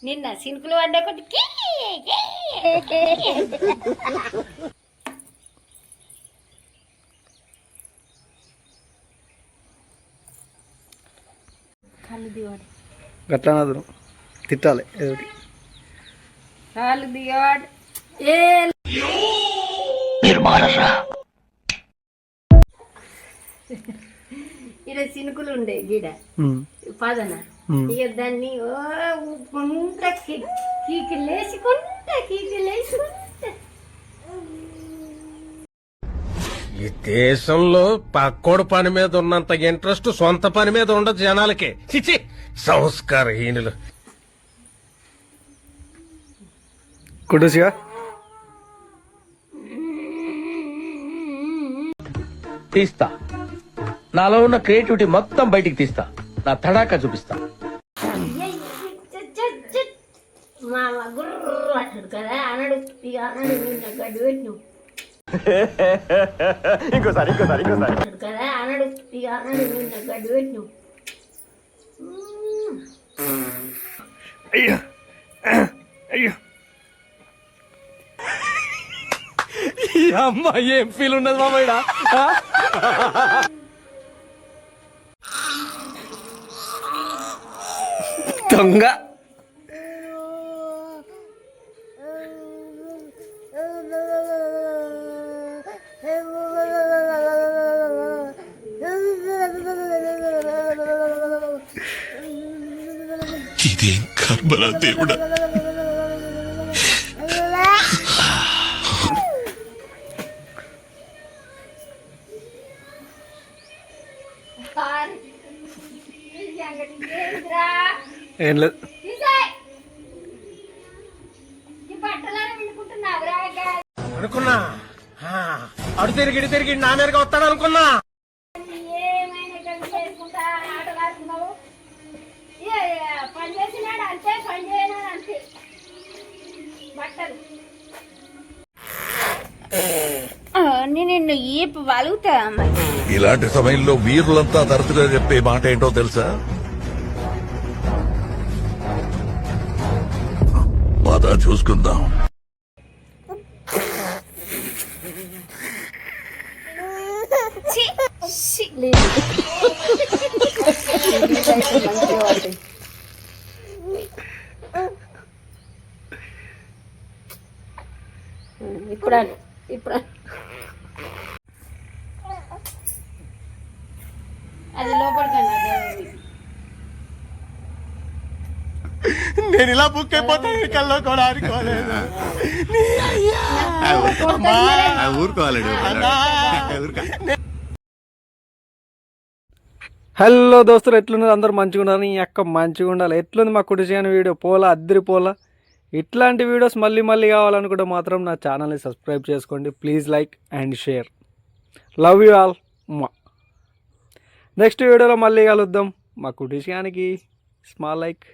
నిన్న సినుకులు పడ్డా కొద్ది కళ్ళు దివాడు గట్లా తిట్టాలి ఏదోటి కాళ్ళు దివాడు ఇక్కడ సినుకులు ఉండే గిడ పదన ఇక దాన్ని కీకి లేచుకుంటా ఈ దేశంలో పక్కోడు పని మీద ఉన్నంత ఇంట్రెస్ట్ సొంత పని మీద ఉండదు జనాలకి. చిచి సంస్కారహీనులు. కుడుసిగా తీస్తా, నాలో ఉన్న క్రియేటివిటీ మొత్తం బయటికి తీస్తా, నా తడాకా చూపిస్తా. మామ గుర్రు అంటాడు కదా అనడు ఇక అనడు గడ్డి పెట్టిను ఇంకోసారి కదా అనడు ఇక అనడు గడ్డి పెట్టిను అయ్యో అయ్యో ఈ అమ్మ ఏం ఫీల్ ఉన్నది మామయ్య. దొంగ ఇదేం కర్మరా దేవుడా. ఏం లేదు అనుకున్నా అడు తిరిగి నా మీదగా వస్తాడు అనుకున్నా. పని చేసినాడు అంతే, పని చేయనాడు అంతే. బట్టలు నిన్ను ఈపు వలుగుతా. ఇలాంటి సమయంలో వీరులంతా తరచుగా చెప్పే మాట ఏంటో తెలుసా? పద చూసుకుందాం. ఇప్పుడు అది లోపలికన్నా నేను ఇలా బుక్ అయిపోతాను కల్లో కూడా అనుకోలేదు. హలో దోస్తులు, ఎట్లున్నారు? అందరు మంచిగా ఉన్నారు? నీ అక్క మంచిగా ఉండాలి. ఎట్లుంది మా కుడిచేయని వీడియో? పోలా అద్దరి పోలా. ఇట్లాంటి వీడియోస్ మళ్ళీ కావాలనుకుంటే మాత్రం నా ఛానల్ని సబ్స్క్రైబ్ చేసుకోండి. Please like and share. Love you all. Next వీడియోలో మళ్ళీ కలుద్దాం. మా కుడిచేయానికి స్మాల్ లైక్.